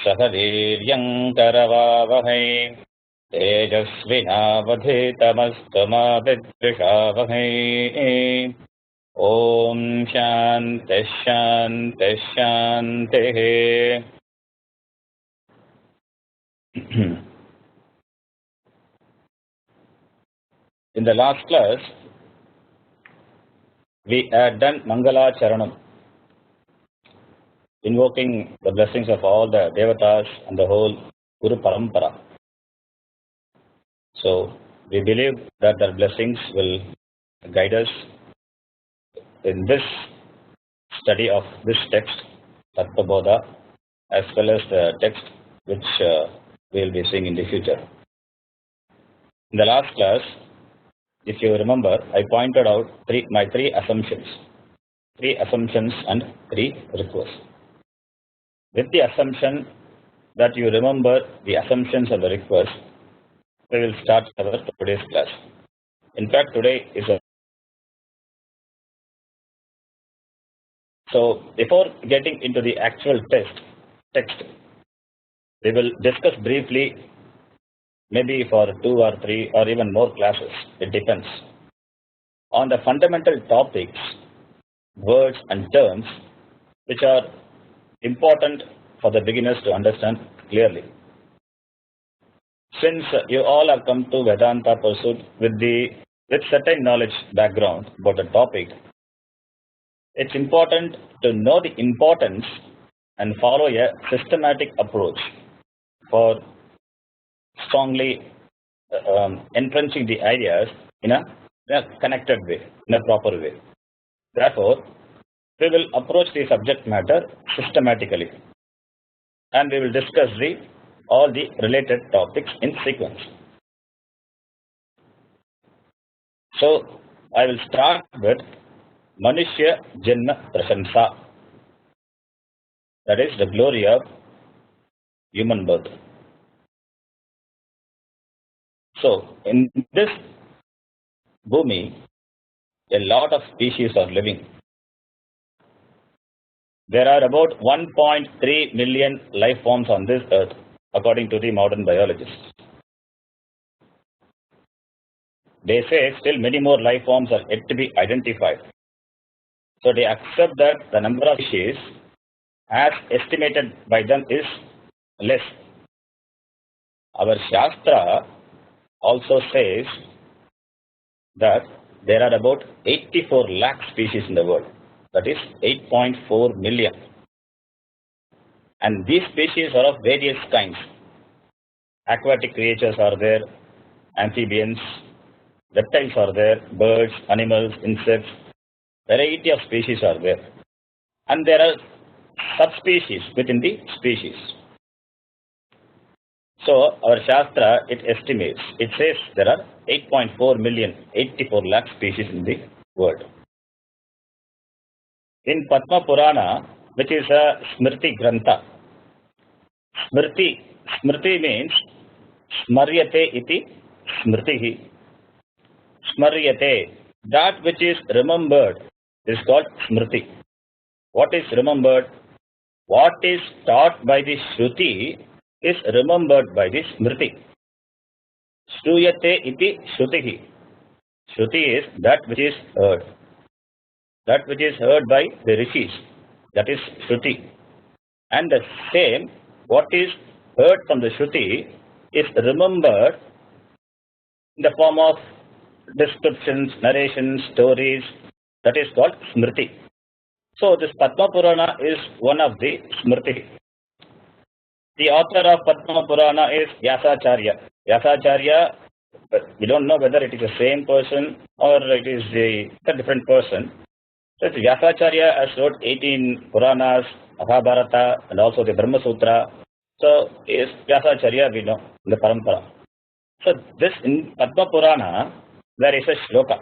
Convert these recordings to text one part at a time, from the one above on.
सहवीर्यङ्करवावहै तेजस्विनावधीतमस्तु मा विद्विषावहै। ॐ शान्तिः शान्तिः शान्तिः। In the last class, we had done Mangala Charanam, invoking the blessings of all the Devatas and the whole Guru Parampara. So, we believe that their blessings will guide us in this study of this text, Tattvabodha, as well as the text which we will be seeing in the future. In the last class, if you remember, I pointed out my three assumptions and three requests. With the assumption that you remember the assumptions and the requests, we will start our today's class. In fact, today is so before getting into the actual text, we will discuss briefly, maybe for 2 or 3 or even more classes, it depends, on the fundamental topics, words and terms which are important for the beginners to understand clearly. Since you all have come to Vedanta pursuit with certain knowledge background about the topic, it's important to know the importance and follow a systematic approach for strongly entrenching the ideas in a connected way, in a proper way. Therefore, we will approach the subject matter systematically and we will discuss all the related topics in sequence. So, I will start with Manushya Janma Prashansa, that is the glory of human birth. So, in this Bhumi, a lot of species are living. There are about 1.3 million life forms on this earth, according to the modern biologists. They say still many more life forms are yet to be identified. So they accept that the number of species as estimated by them is less. Our Shastra also says that there are about 84 lakh species in the world, that is 8.4 million. And these species are of various kinds. Aquatic creatures are there, amphibians, reptiles are there, birds, animals, insects, variety of species are there. And there are subspecies within the species. So, our Shastra, it estimates, it says there are 8.4 million, 84 lakh species in the world. In Padma Purana, which is a Smriti Grantha, Smriti means Smaryate iti Smritihi. Smaryate, that which is remembered is called Smriti. What is remembered? What is taught by the Shruti is remembered by the Smriti. Shruyate iti Shrutihi. Shruti is that which is heard. That which is heard by the rishis, that is Shruti. And the same, what is heard from the Shruti is remembered in the form of descriptions, narrations, stories, that is called Smriti. So this Padma Purana is one of the Smriti. The author of Padma Purana is Vyasacharya. Vyasacharya, we don't know whether it is the same person or it is a different person. So Vyasacharya has wrote 18 Puranas, Mahabharata, and also the Brahma Sutra. So is Vyasacharya, we know, in the Parampara. So this in Padma Purana, there is a shloka.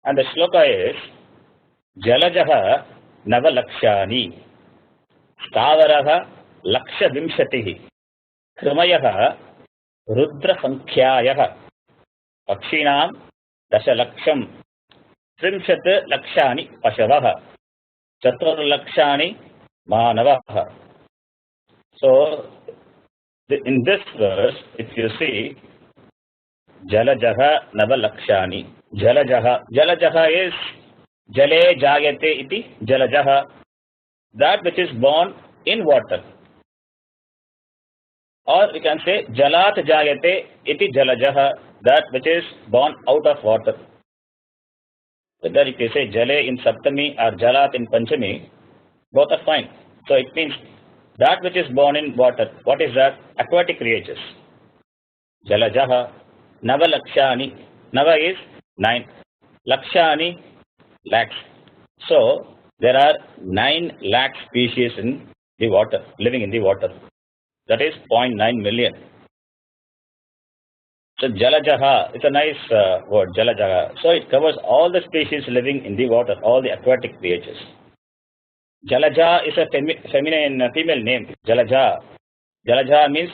And the shloka is Jalajaha Navalakshani Stavaraha Laksha Vimshatihi Krimayaha Rudra Sankhyayaha Pakshinam Dashalaksham Trimshat Lakshani Pashavaha Chatur Lakshani Manavaha. So, in this verse, if you see, Jalajaha Navalakshani. Jalajaha is Jale Jayate iti Jalajaha. That which is born in water. Or we can say Jalat Jayate iti Jalajaha. That which is born out of water. Whether if you say Jale in Saptami or Jalat in Panchami, both are fine. So it means that which is born in water. What is that? Aquatic creatures. Jalajaha. Nava Lakshani. Nava is 9. Lakshani, lakhs. So there are 9 lakh species in the water, living in the water. That is 0.9 million. So Jalajaha, it's a nice word, Jalajaha. So it covers all the species living in the water, all the aquatic creatures. Jalaja is a female name. Jalaja. Jalaja means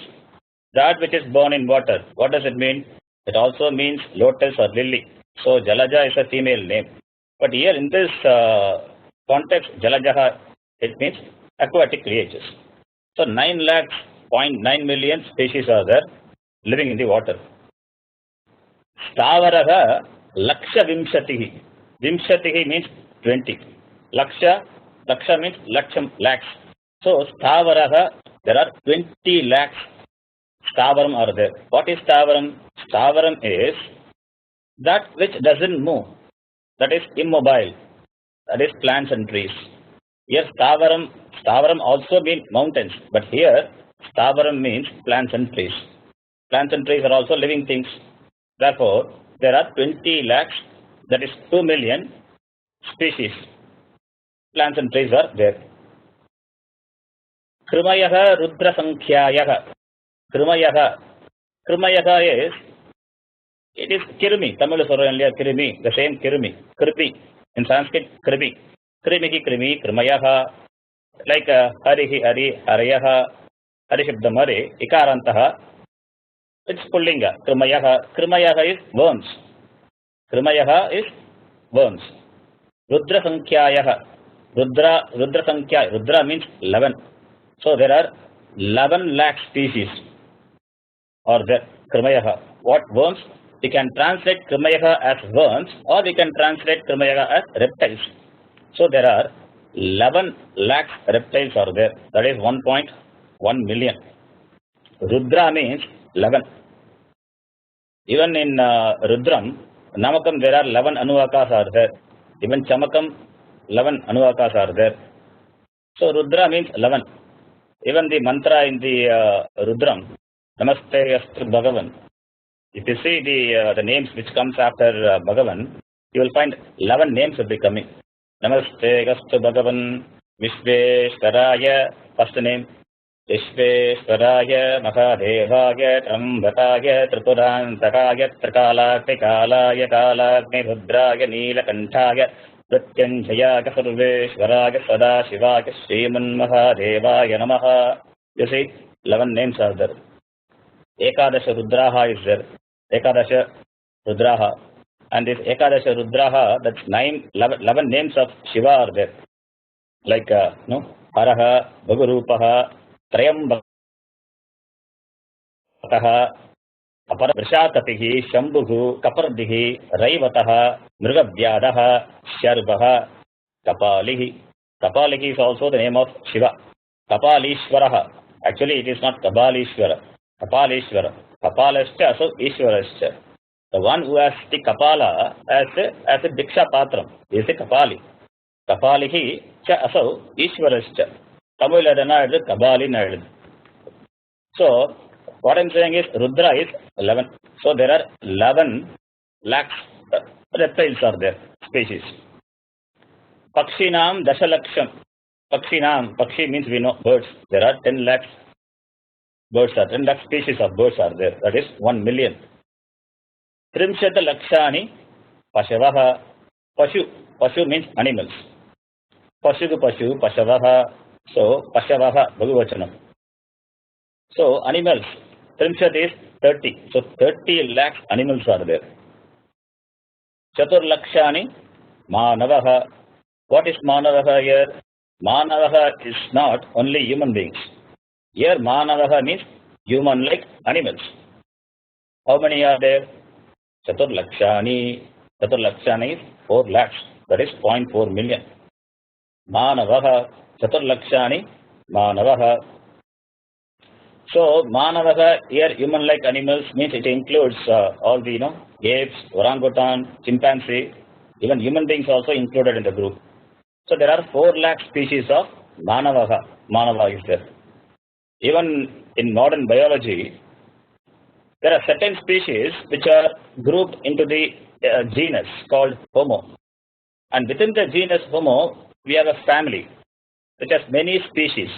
that which is born in water. What does it mean? It also means lotus or lily. So Jalaja is a female name. But here in this context, Jalajaha, it means aquatic creatures. So 9 lakhs, 0.9 million species are there living in the water. Stavaraha Laksha Vimshatihi. Vimshatihi means 20. Laksha means Laksham, lakhs. So Stavaraha, there are 20 lakhs Stavaram are there. What is Stavaram? Stavaram is that which doesn't move. That is immobile. That is plants and trees. Here Stavaram also means mountains. But here Stavaram means plants and trees. Plants and trees are also living things. Therefore, there are 20 lakhs, that is 2 million species. Plants and trees are there. Krimayaha Rudra Sankhyayaha. Krimayaha is, it is Kirmi. Tamil is Kirmi, the same Kirmi. Kripi. In Sanskrit, Kripi. Krimi, Krimayaha. Like Harihi, Hari, Harayaha, Harishabdam Hari, Ikarantaha. It's Pullinga. Krimayaha is worms. Krimayaha is worms. Rudra Sankhyayaha. Rudra Sankhya. Rudra means 11. So there are 11 lakh species or there. Krimayaha. What worms? We can translate Krimayaha as worms or we can translate Krimayaha as reptiles. So there are 11 lakh reptiles are there. That is 1.1 million. Rudra means 11. Even in Rudram, Namakam, there are 11 Anuvakas are there. Even Chamakam, 11 Anuvakas are there. So Rudra means 11. Even the mantra in the Rudram, Namaste Astu Bhagavan. If you see the names which comes after Bhagavan, you will find 11 names will be coming. Namaste Astu Bhagavan, Vishveshwaraya, first name. Vishveshwaraya, Mahadevaya, Trambakaya, Tripurantakaya, Trikalaktikalaya, Kalagni Rudraya, Neelakantaya, Pratyanjaya, Sarveshwaraya, Sadashivaya, Sriman Mahadevaya Namaha. You see, 11 names are there. Ekadasha Rudraha is there. Ekadasha Rudraha. And this Ekadasha Rudraha, that's 11 names of Shiva are there. Like, Haraha, Bhagurupaha, Trayambakaha, Aparvrishakatihi, Shambhuhu, Kapardihi, Raivataha, Mrigavyadaha, Sharvaha, Kapalihi. Kapalihi is also the name of Shiva. Kapalishwaraha. Actually, it is not Kabalishwara. Kapalishwara. Kapalascha, so Ishwarascha. The one who has the Kapala as a Diksha Patram is a Kapali. Kapalihi cha asau Ishwarascha. Tamil Adana is Kabali. So, what I am saying is Rudra is 11. So, there are 11 lakhs reptiles are there, species. Pakshinam Dashalaksham. Pakshi means we know birds. There are 10 lakhs birds are 10 lakh species of birds are there. That is 1 million. Trimshata Lakshani Pashavaha. Pashu means animals. Pashu, Pashavaha. So, Pashavaha, Bhagavachanam. So, animals. Trimshat is 30. So, 30 lakhs animals are there. Chatur Lakshani Manavaha. What is Manavaha here? Manavaha is not only human beings. Here Manavaha means human-like animals. How many are there? Chaturlakshani. Chaturlakshani is 4 lakhs. That is 0.4 million. Manavaha. Chaturlakshani. Manavaha. So Manavaha here human-like animals means it includes all the apes, orangutan, chimpanzee, even human beings also included in the group. So there are 4 lakh species of Manavaha. Manava is there. Even in modern biology, there are certain species which are grouped into the genus called Homo. And within the genus Homo, we have a family which has many species.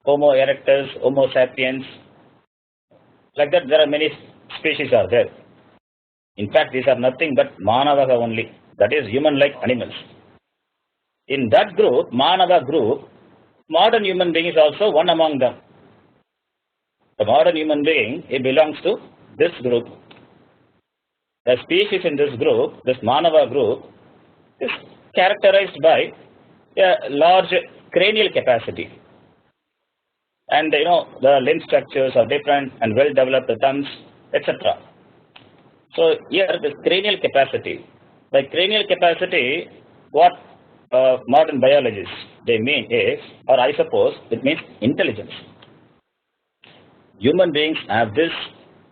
Homo erectus, Homo sapiens. Like that, there are many species are there. In fact, these are nothing but Manavaha only. That is human-like animals. In that group, Manava group, modern human being is also one among them. The modern human being, it belongs to this group. The species in this group, this Manava group, is characterized by a large cranial capacity. And the limb structures are different and well-developed thumbs, etc. So here, this cranial capacity. By cranial capacity, what modern biologists they mean is, or I suppose, it means intelligence. Human beings have this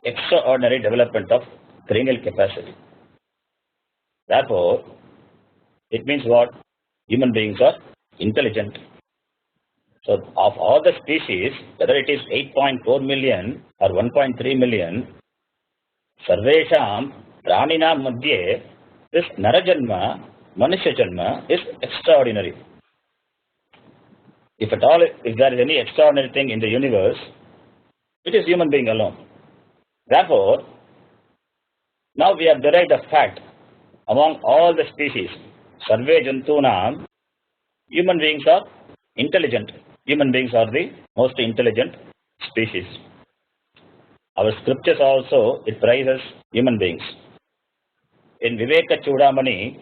extraordinary development of cranial capacity. Therefore, it means what? Human beings are intelligent. So, of all the species, whether it is 8.4 million or 1.3 million, Sarvesham Pranina Madhye, this Narajanma, Manushya Janma is extraordinary. If at all, if there is any extraordinary thing in the universe, it is human being alone. Therefore, now we have derived a fact among all the species, Sarve Jantunam, human beings are intelligent. Human beings are the most intelligent species. Our scriptures also, it praises human beings. In Viveka Chudamani,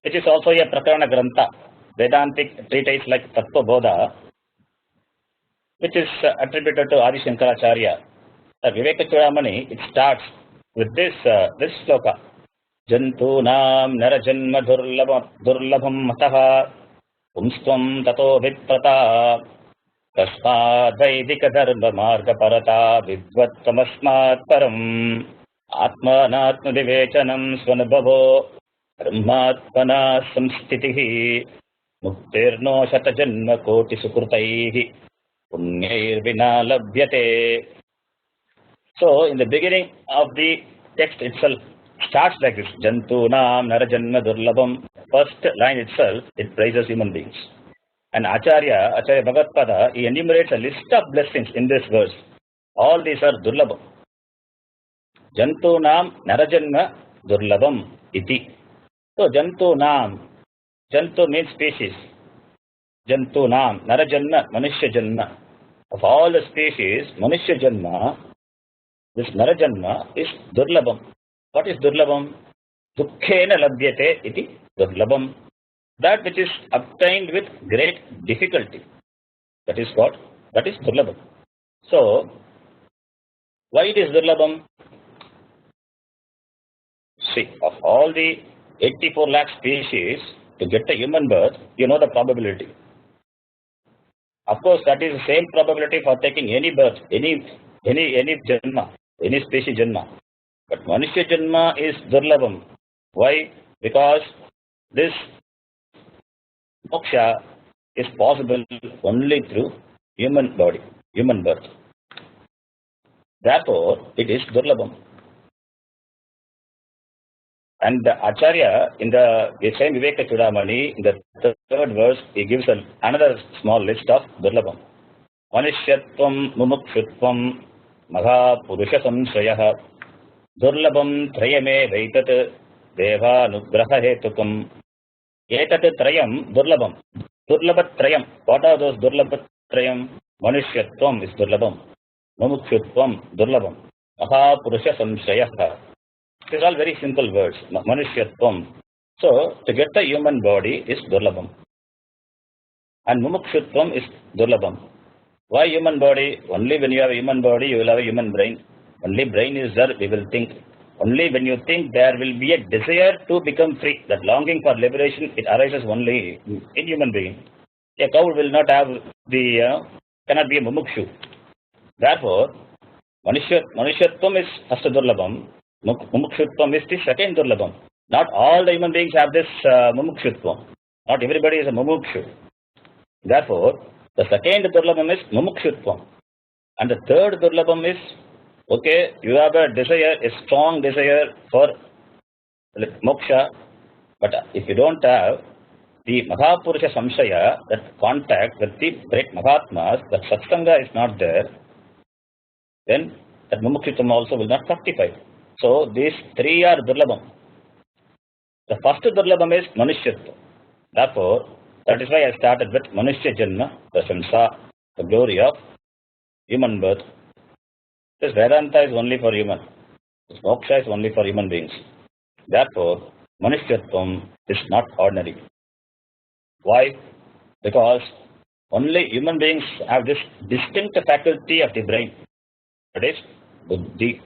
which is also a Prakarana Grantha, Vedantic treatise like Tattvabodha, which is attributed to Adi Shankaracharya. Viveka Chudamani, it starts with this sloka. Jantunam narajanma durlabham mataha umstvam tato viprata tasmadvaidika dharma marga parata vidvattamasmat param atmanatma vivechanam svanabhavo brahmatmana samstitihi muktirno shatajanma koti sukrutaihi punyair vina labhyate. So, in the beginning of the text itself, starts like this, Jantunam Narajanma Durlabham. First line itself, it praises human beings. And Acharya Bhagatpada, he enumerates a list of blessings in this verse. All these are Durlabham. Jantunam Narajanma Durlabham iti. So Jantunam, Jantu means species. Jantunam Narajanma Manushya Janma. Of all the species, Manushya Janma, this Narajanma is Durlabham. What is Durlabham? Dukkhena labhyate iti Durlabham. That which is obtained with great difficulty. That is what? That is Durlabham. So, why it is Durlabham? See, of all the 84 lakh species, to get a human birth, you know the probability. Of course, that is the same probability for taking any birth, any Janma, any species Janma. But Manushya Janma is Durlabham. Why? Because this moksha is possible only through human body, human birth. Therefore, it is Durlabham. And the Acharya, in the same Viveka Chudamani, in the third verse, he gives another small list of Durlabham. Manushyatvam mumukshutvam magha purusha samsayah Durlabham trayame vaitat deva nugraha hetukam. Etat trayam Durlabham. Durlabhat trayam. What are those Durlabhat trayam? Manushyatvam is Durlabham. Mumukshutvam Durlabham. Maha purusha samsayah. These are all very simple words. Manushyatvam. So, to get the human body is Durlabham. And mumukshutvam is durlabham. Why human body? Only when you have a human body, you will have a human brain. Only brain is there, we will think. Only when you think, there will be a desire to become free. That longing for liberation, it arises only in human being. A cow will not have cannot be a mumukshu. Therefore, Manushyatvam is first durlabham, mumukshutvam is the second durlabham. Not all the human beings have this mumukshutvam. Not everybody is a mumukshu. Therefore, the second durlabham is mumukshutvam. And the third durlabham is, okay, you have a desire, a strong desire for moksha, but if you don't have the Mahapurusha Samshaya, that contact with the great Mahatmas, that Satsanga is not there, then that mumukshutvam also will not fructify. So these three are durlabham. The first durlabham is Manushyatva. Therefore, that is why I started with Manushya Janma, Prashamsa, the glory of human birth. This Vedanta is only for human. This moksha is only for human beings. Therefore, Manushyatvam is not ordinary. Why? Because only human beings have this distinct faculty of the brain. That is buddhi.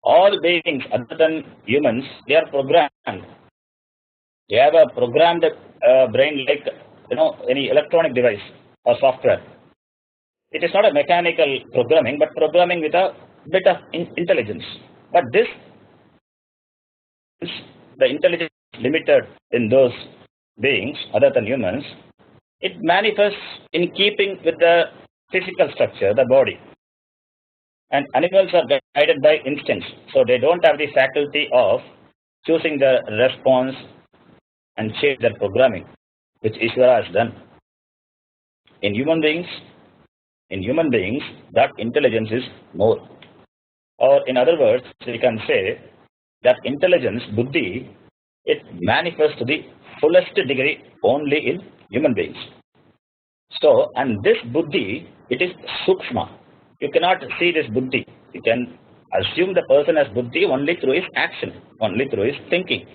All beings other than humans, they are programmed. They have a programmed brain like any electronic device or software. It is not a mechanical programming, but programming with a bit of intelligence. But the intelligence is limited in those beings other than humans. It manifests in keeping with the physical structure, the body. And animals are guided by instincts, so they don't have the faculty of choosing the response and change their programming, which Ishvara has done. In human beings, that intelligence is more. Or in other words, we can say that intelligence, buddhi, it manifests to the fullest degree only in human beings. So, and this buddhi, it is sukshma. You cannot see this buddhi. You can assume the person has buddhi only through his action, only through his thinking.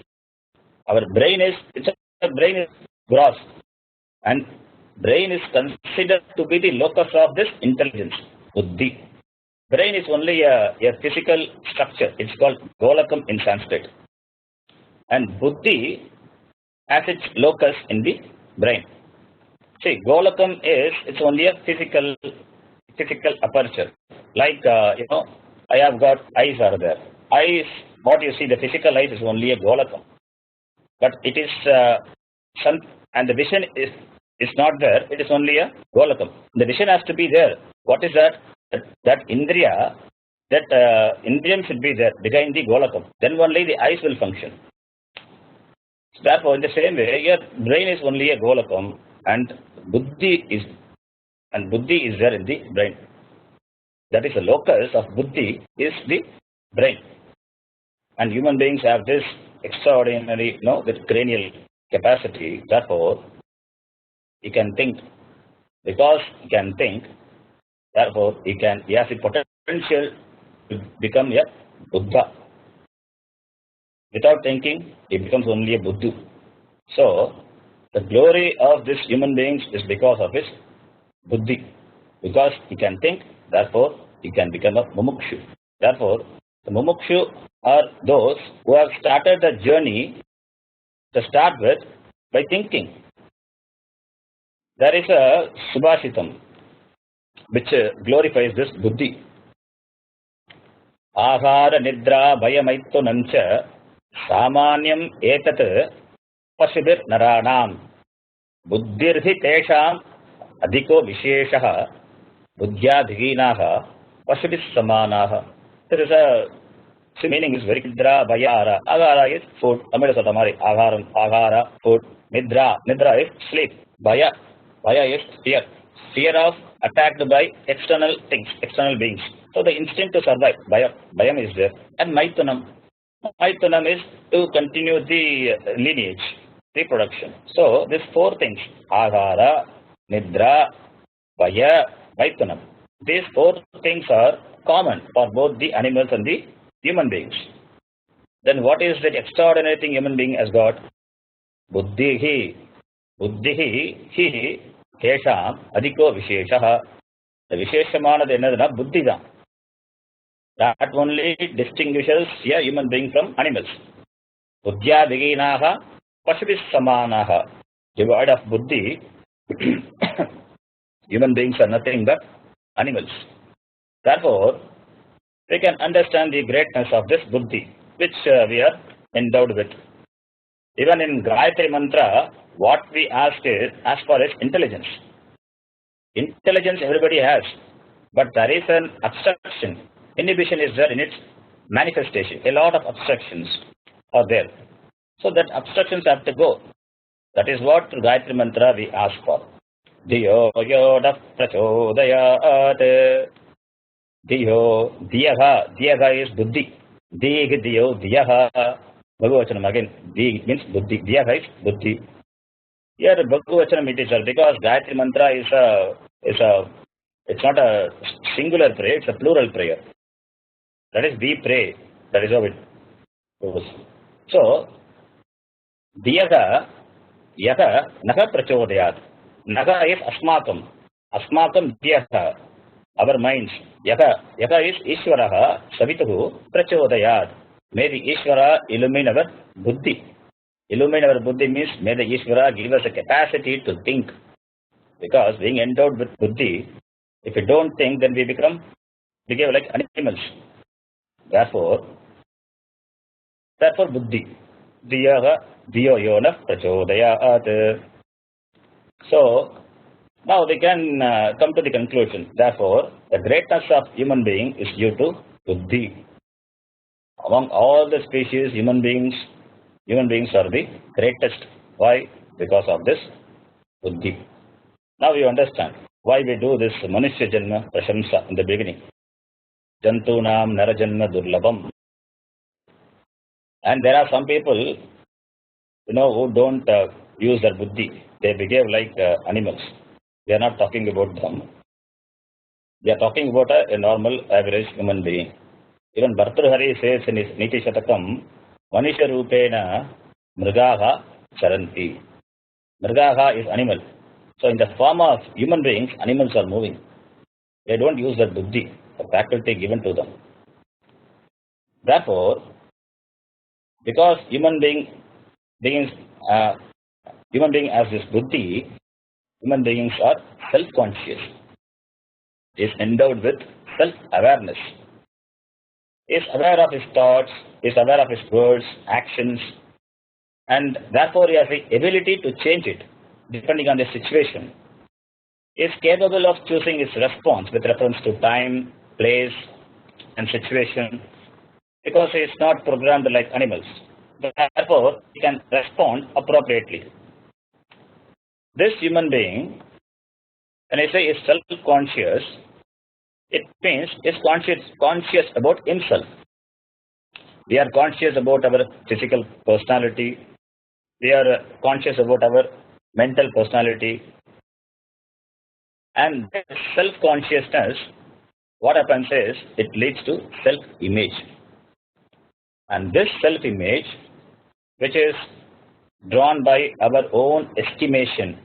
Our brain is gross, and brain is considered to be the locus of this intelligence, buddhi. Brain is only a physical structure. It's called golakam in Sanskrit. And buddhi has its locus in the brain. See, golakam it's only a physical aperture. Like, I have got eyes are there. Eyes, what you see, the physical eyes is only a golakam. But it is, and the vision is not there, it is only a golakam. The vision has to be there. What is that? That indriya, that indriyam should be there behind the golakam. Then only the eyes will function. So therefore, in the same way, your brain is only a golakam, and buddhi is there in the brain. That is the locus of buddhi is the brain. And human beings have this extraordinary, with cranial capacity. Therefore, he can think. Because he can think, therefore, he has the potential to become a Buddha. Without thinking, he becomes only a Buddha. So, the glory of this human beings is because of his buddhi. Because he can think, therefore, he can become a mumukshu. Therefore, the mumukshu are those who have started the journey to start with by thinking. There is a subhashitam which glorifies this buddhi. Ahara nidra bhayamaittu nancha samanyam etat pasibir naranam buddhirhi tesham adhiko visheshaha buddhyadhiginaha pasibis samanaha. There is the meaning is very nidra bhayara. Agara is food. Amida satamari. Agara, food. Nidra is sleep. Bhaya is fear. Fear of attacked by external things, external beings. So the instinct to survive, bhayam is there. And maitunam is to continue the lineage, reproduction. So these four things, agara, nidra, bhaya, maitunam. These four things are common for both the animals and the human beings. Then what is that extraordinary thing human being has got? Buddhihi. புத்திஹி ஹி கேஷாம் அதிகோ விசேஷः. இந்த விசேஷமானது என்னதுன்னா புத்தி தான். That only distinguishes a human being from animals. Buddhya viginaha pashuvis samanaha. Devoid of buddhi, human beings are nothing but animals. Therefore, we can understand the greatness of this buddhi, which we are endowed with. Even in Gayatri Mantra, what we ask is as far as intelligence. Intelligence everybody has, but there is an obstruction. Inhibition is there in its manifestation. A lot of obstructions are there. So that obstructions have to go. That is what through Gayatri Mantra we ask for. Diyo yoda prachodayat. Diyo, diyaha is buddhi. Dig, diyo, diyaha. Bhagavachanam again. Dig means buddhi. Diyaha is buddhi. Here Bhagavachanam it is because Gayatri Mantra it's not a singular prayer, it's a plural prayer. That is we pray. That is how it goes. So, diyaha, yaha, naha prachodayat. Naha is asmakam. Asmakam diyaha. Our minds. Yaha is Ishwaraha savituhu prachodayat. May the Ishvara illumine our buddhi. Illumine our buddhi means may the Ishvara give us a capacity to think. Because being endowed with buddhi, if we don't think, then we behave like animals. Therefore buddhi. Diyaha, diyo yona prachodayat. So, now we can come to the conclusion. Therefore, the greatness of human being is due to buddhi. Among all the species, human beings are the greatest. Why? Because of this buddhi. Now you understand why we do this Manushya Janma Prashamsa in the beginning. Jantunam Narajanma Durlabam. And there are some people, who don't use their buddhi. They behave like animals. We are not talking about them. We are talking about a normal, average human being. Even Bhartrhari says in his Niti Shatakam, Manisha Rupena Mrigaha Charanti. Mrigaha is animal. So in the form of human beings, animals are moving. They don't use their buddhi, the faculty given to them. Therefore, because human being has this buddhi, human beings are self-conscious, is endowed with self-awareness, is aware of his thoughts, is aware of his words, actions, and therefore he has the ability to change it depending on the situation, is capable of choosing his response with reference to time, place, and situation, because he is not programmed like animals. Therefore, he can respond appropriately. This human being, when I say is self-conscious, it means is conscious about himself. We are conscious about our physical personality. We are conscious about our mental personality. And self-consciousness, what happens is, it leads to self-image. And this self-image, which is drawn by our own estimation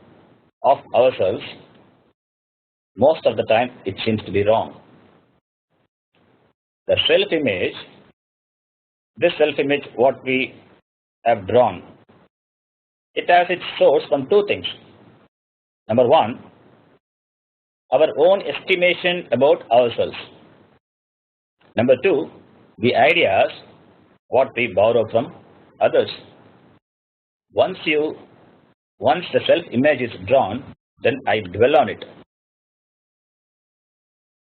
of ourselves, most of the time it seems to be wrong. The self-image, this self-image what we have drawn, it has its source from two things. Number one, our own estimation about ourselves. Number two, the ideas what we borrow from others. Once the self-image is drawn, then I dwell on it.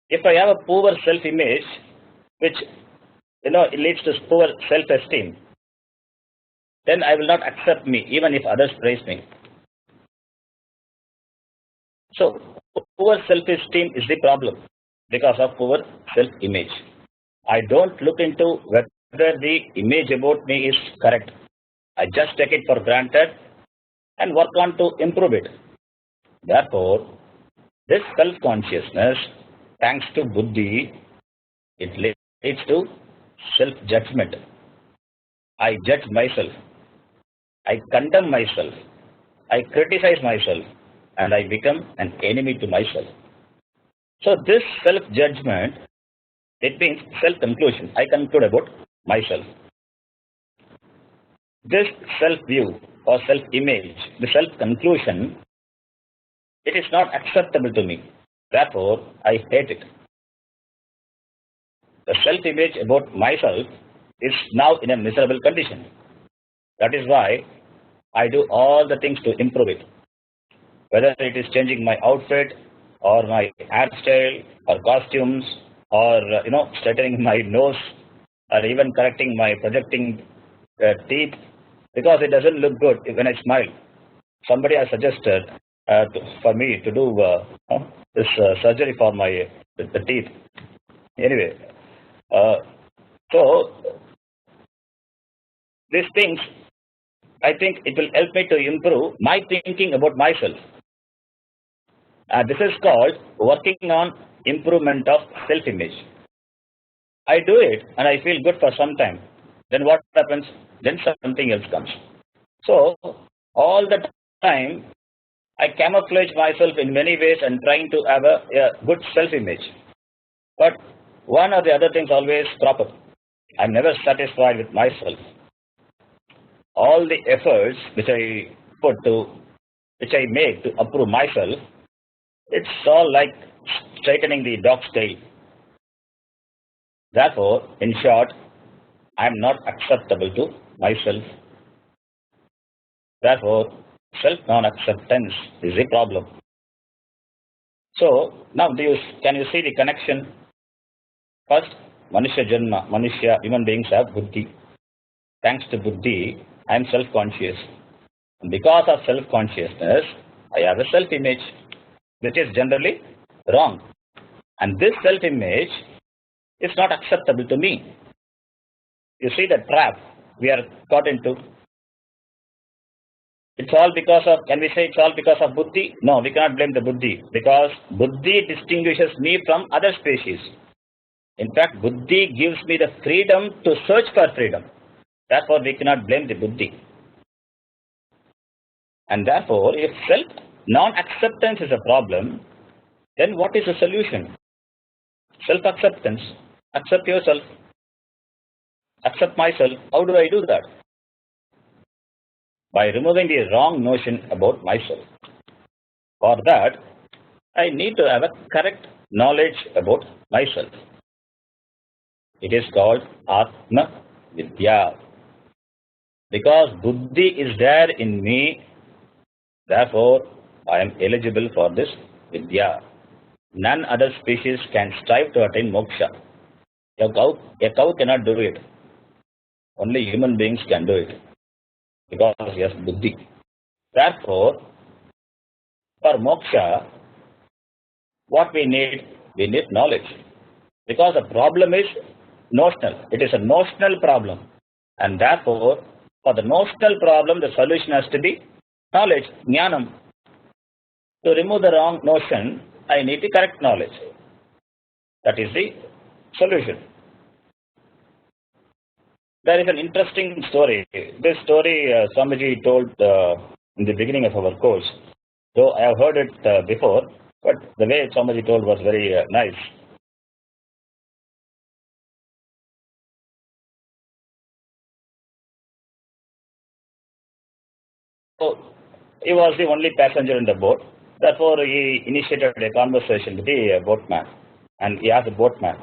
If I have a poor self-image, which it leads to poor self-esteem, then I will not accept me, even if others praise me. So, poor self-esteem is the problem because of poor self-image. I don't look into whether the image about me is correct. I just take it for granted and work on to improve it. Therefore, this self-consciousness, thanks to buddhi, it leads to self-judgment. I judge myself. I condemn myself. I criticize myself and I become an enemy to myself. So this self-judgment, it means self-conclusion. I conclude about myself. This self-view or self-image, the self-conclusion, it is not acceptable to me. Therefore, I hate it. The self-image about myself is now in a miserable condition. That is why I do all the things to improve it. Whether it is changing my outfit or my hairstyle or costumes or straightening my nose or even correcting my projecting teeth because it doesn't look good when I smile. Somebody has suggested for me to do this surgery for my the teeth. Anyway, so these things, I think it will help me to improve my thinking about myself. This is called working on improvement of self-image. I do it and I feel good for some time. Then what happens? Then something else comes. So all the time I camouflage myself in many ways and trying to have a good self-image. But one or the other things always crop up. I'm never satisfied with myself. All the efforts which I make to approve myself, it's all like straightening the dog's tail. Therefore, in short, I am not acceptable to myself. Therefore, self-non-acceptance is a problem. So, now can you see the connection? First, human beings have buddhi. Thanks to buddhi, I am self-conscious. And because of self-consciousness, I have a self-image, which is generally wrong. And this self-image is not acceptable to me. You see the trap we are caught into. It's all because of, can we say it's all because of buddhi? No, we cannot blame the buddhi because buddhi distinguishes me from other species. In fact, buddhi gives me the freedom to search for freedom. Therefore, we cannot blame the buddhi. And therefore, if self-non-acceptance is a problem, then what is the solution? Self-acceptance. Accept yourself. Accept myself. How do I do that? By removing the wrong notion about myself. For that, I need to have a correct knowledge about myself. It is called Atma Vidya. Because buddhi is there in me, therefore I am eligible for this Vidya. None other species can strive to attain moksha. A cow cannot do it. Only human beings can do it. Because he has buddhi. Therefore, for moksha, what we need knowledge. Because the problem is notional. It is a notional problem. And therefore, for the notional problem, the solution has to be knowledge, jnanam. To remove the wrong notion, I need the correct knowledge. That is the solution. There is an interesting story. This story Swamiji told in the beginning of our course. Though I have heard it before, but the way Swamiji told was very nice. So he was the only passenger in the boat. Therefore, he initiated a conversation with the boatman. And he asked the boatman,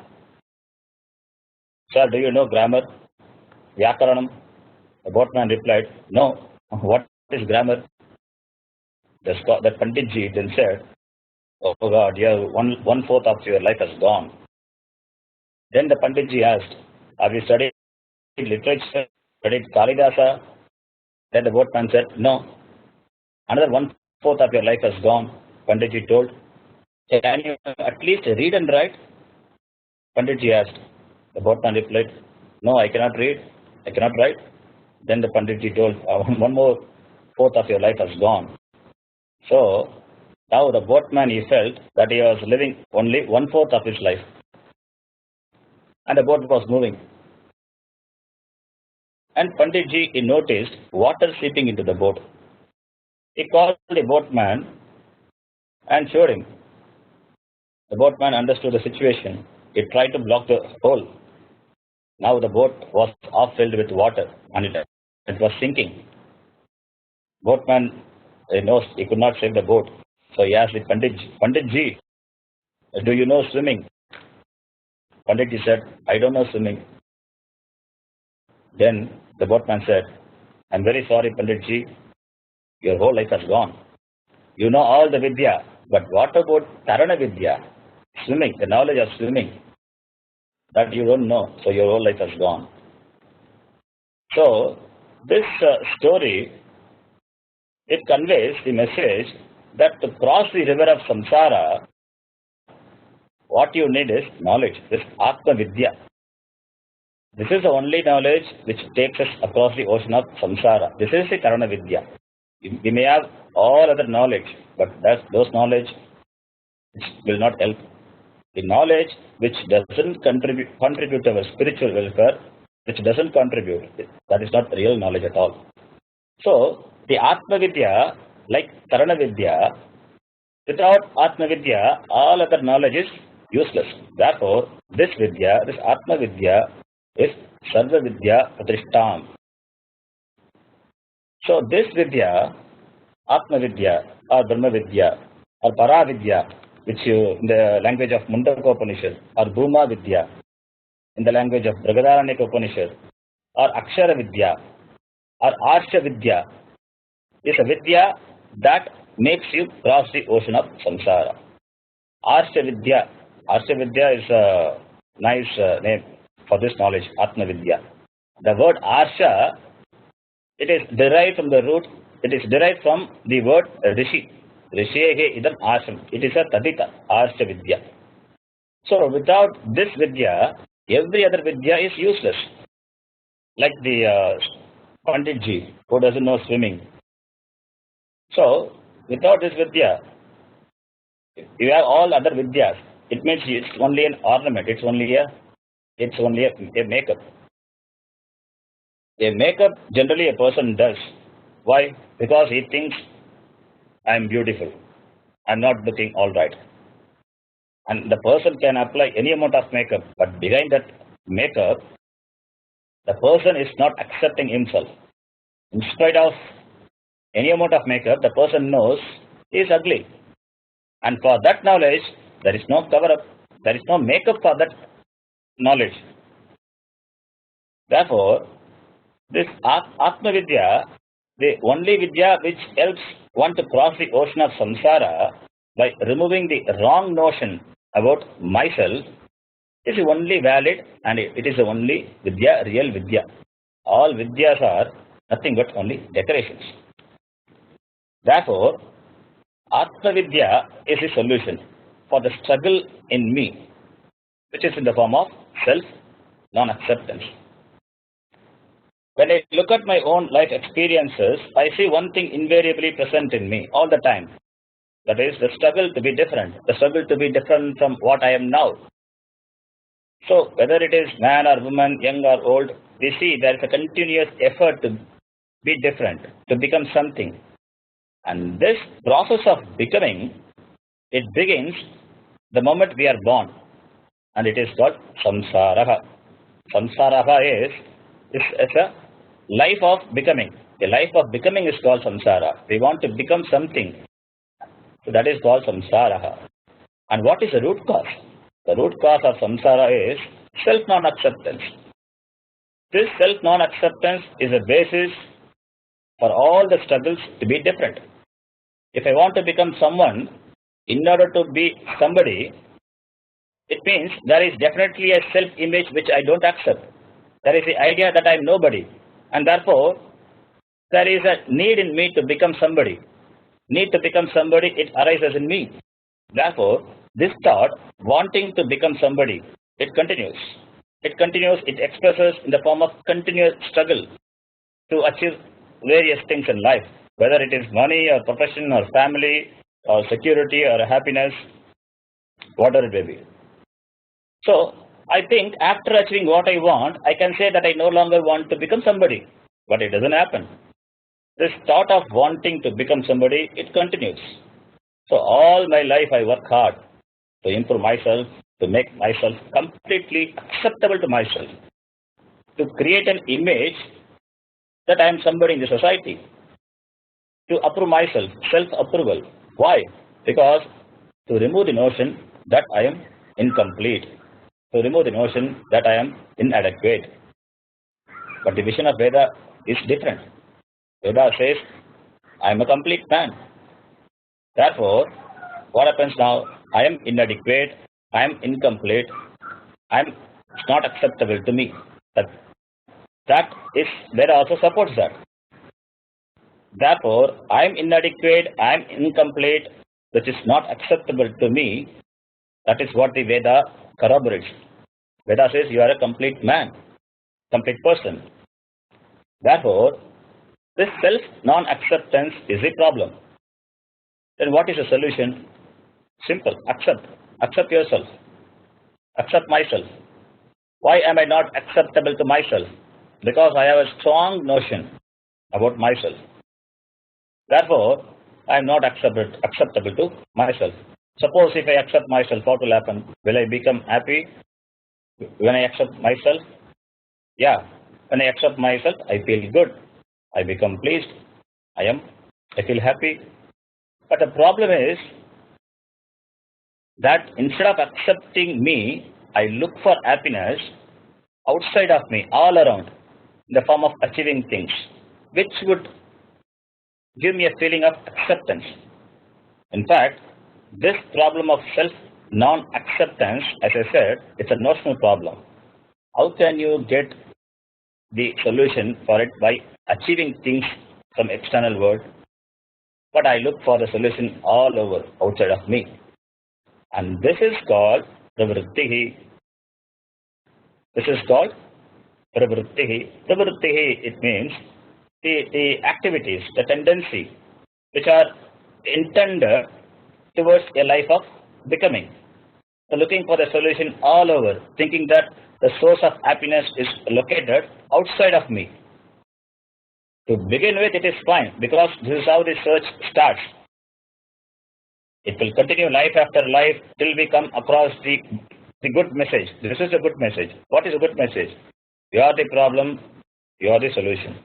"Sir, do you know grammar? Vyakaranam?" The boatman replied, "No." "What is grammar?" That Panditji then said, "Oh God, one-fourth of your life has gone." Then the Panditji asked, "Have you studied literature, studied Kalidasa?" Then the boatman said, "No." "Another one-fourth of your life has gone," Panditji told. "Can you at least read and write?" Panditji asked. The boatman replied, "No, I cannot read, I cannot write." Then the Panditji told, "One more fourth of your life has gone." So now the boatman, he felt that he was living only one-fourth of his life. And the boat was moving. And Panditji, he noticed water seeping into the boat. He called the boatman and showed him. The boatman understood the situation. He tried to block the hole. Now the boat was half filled with water and it was sinking. Boatman knows he could not save the boat. So he asked the Panditji, do you know swimming? Panditji said, I don't know swimming. Then the boatman said, I'm very sorry, Panditji, your whole life has gone. You know all the Vidya, but what about Tarana Vidya? Swimming, the knowledge of swimming, that you don't know, so your whole life has gone. So, this story, it conveys the message that to cross the river of samsara, what you need is knowledge, this Atma Vidya. This is the only knowledge which takes us across the ocean of samsara. This is the Karana Vidya. We may have all other knowledge, but those knowledge will not help. The knowledge which doesn't contribute to our spiritual welfare, which doesn't contribute, that is not real knowledge at all. So, the Atma Vidya, like Tarana Vidya, without Atma Vidya, all other knowledge is useless. Therefore, this Vidya, this Atma Vidya, is Sarva Vidya Pratistham. So, this Vidya, Atma Vidya, or Brahma Vidya, or Para Vidya, which in the language of Mundaka Upanishad, or Bhuma Vidya, in the language of Brihadaranyaka Upanishad, or Akshara Vidya, or Arsha Vidya, is a Vidya that makes you cross the ocean of samsara. Arsha Vidya is a nice name for this knowledge, Atma Vidya. The word Arsha, it is derived from the root, it is derived from the word Rishi. Rishehe idam Arsham. It is a Tadita, Arsha Vidya. So without this Vidya, every other Vidya is useless. Like the Panditji, who doesn't know swimming. So without this Vidya, you have all other Vidyas. It means it's only an ornament, it's only a makeup. A makeup generally a person does. Why? Because he thinks I'm beautiful. I'm not looking all right. And the person can apply any amount of makeup, but behind that makeup, the person is not accepting himself. In spite of any amount of makeup, the person knows he is ugly. And for that knowledge, there is no cover up, there is no makeup for that knowledge. Therefore, this Atma Vidya, the only Vidya which helps one to cross the ocean of samsara by removing the wrong notion about myself, is only valid and it is the only Vidya, real Vidya. All Vidyas are nothing but only decorations. Therefore, Atma Vidya is the solution for the struggle in me, which is in the form of self non-acceptance. When I look at my own life experiences, I see one thing invariably present in me all the time. That is the struggle to be different, the struggle to be different from what I am now. So whether it is man or woman, young or old, we see there is a continuous effort to be different, to become something. And this process of becoming, it begins the moment we are born. And it is called samsaraha. Samsaraha is a life of becoming. The life of becoming is called samsara. We want to become something. So that is called samsaraha. And what is the root cause? The root cause of samsara is self non-acceptance. This self non-acceptance is a basis for all the struggles to be different. If I want to become someone, in order to be somebody, it means there is definitely a self-image which I don't accept. There is the idea that I am nobody. And therefore, there is a need in me to become somebody. Need to become somebody, it arises in me. Therefore, this thought, wanting to become somebody, it continues. It continues, it expresses in the form of continuous struggle to achieve various things in life, whether it is money or profession or family or security or happiness, whatever it may be. So, I think after achieving what I want, I can say that I no longer want to become somebody, but it doesn't happen. This thought of wanting to become somebody, it continues. So all my life I work hard to improve myself, to make myself completely acceptable to myself, to create an image that I am somebody in the society, to approve myself, self-approval. Why? Because to remove the notion that I am incomplete, to remove the notion that I am inadequate. But the vision of Veda is different. Veda says, I am a complete man. Therefore, what happens now? I am inadequate, I am incomplete, it's not acceptable to me. That is, Veda also supports that. Therefore, I am inadequate, I am incomplete, which is not acceptable to me. That is what the Veda corroborates. Veda says you are a complete man, complete person. Therefore, this self-non-acceptance is a problem. Then what is the solution? Simple. Accept. Accept yourself. Accept myself. Why am I not acceptable to myself? Because I have a strong notion about myself. Therefore, I am not acceptable to myself. Suppose if I accept myself, what will happen? Will I become happy when I accept myself? Yeah. When I accept myself, I feel good. I become pleased. I feel happy. But the problem is that instead of accepting me, I look for happiness outside of me, all around, in the form of achieving things, which would give me a feeling of acceptance. In fact, this problem of self-non-acceptance, as I said, it's a notional problem. How can you get the solution for it? By achieving things from external world? But I look for the solution all over, outside of me. And this is called pravritti. This is called pravritti. Pravritti, it means the activities, the tendency, which are intended towards a life of becoming. So looking for the solution all over, thinking that the source of happiness is located outside of me. To begin with, it is fine, because this is how the search starts. It will continue life after life till we come across the good message. This is a good message. What is a good message? You are the problem, you are the solution.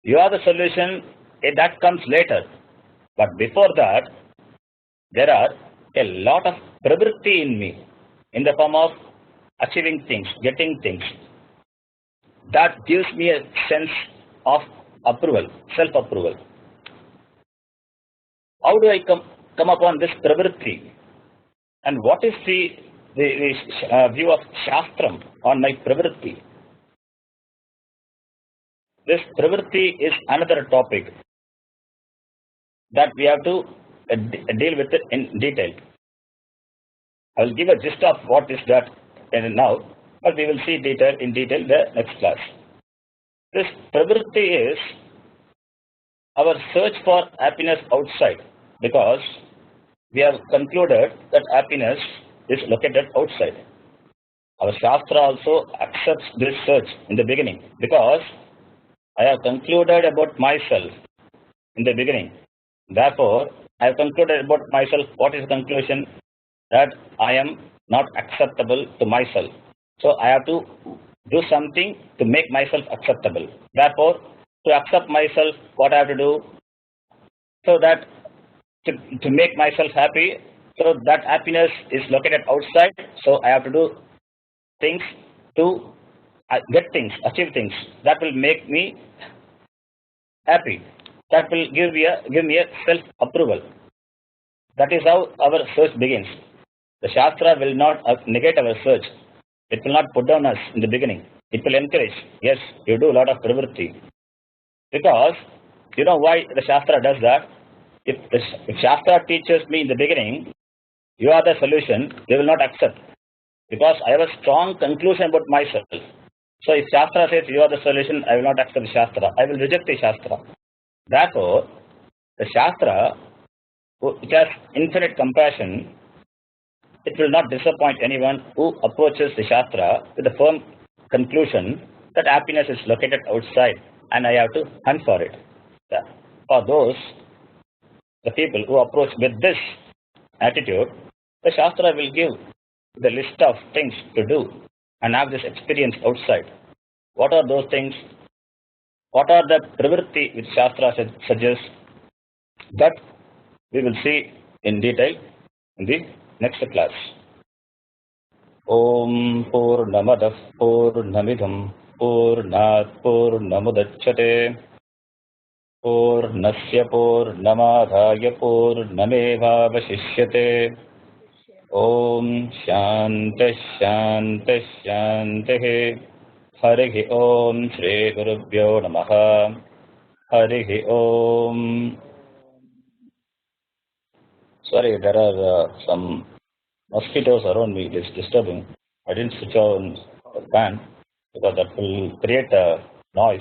You are the solution, that comes later. But before that, there are a lot of pravritti in me, in the form of achieving things, getting things. That gives me a sense of approval, self-approval. How do I come upon this pravritti? And what is the view of Shastram on my pravritti? This pravritti is another topic that we have to deal with it in detail. I will give a gist of what is that now, but we will see in detail the next class. This pravritti is our search for happiness outside, because we have concluded that happiness is located outside. Our Shastra also accepts this search in the beginning, because I have concluded about myself in the beginning. Therefore, I have concluded about myself. What is the conclusion? That I am not acceptable to myself. So I have to do something to make myself acceptable. Therefore, to accept myself, what I have to do? So that to make myself happy, so that happiness is located outside. So I have to do things to get things, achieve things that will make me happy. That will give me a self-approval. That is how our search begins. The Shastra will not negate our search. It will not put down us in the beginning. It will encourage. Yes, you do a lot of pravritti. Because, you know why the Shastra does that? If Shastra teaches me in the beginning, you are the solution, they will not accept. Because I have a strong conclusion about myself. So if Shastra says you are the solution, I will not accept the Shastra. I will reject the Shastra. Therefore, the Shastra, which has infinite compassion, it will not disappoint anyone who approaches the Shastra with a firm conclusion that happiness is located outside and I have to hunt for it. For those, the people who approach with this attitude, the Shastra will give the list of things to do and have this experience outside. What are those things? What are the pravritti which Shastra suggests? That we will see in detail in the next class. Om Purnamadah Purnamidham Purnat Purnamudachyate Purnasya Purnamadhaya Purnamevavashishyate Om Shanti Shanti Shanti Harihi Om Shri Gurubhyo Namaha Harihi Om. Sorry, there are some mosquitoes around me. It is disturbing. I didn't switch on the fan because that will create a noise.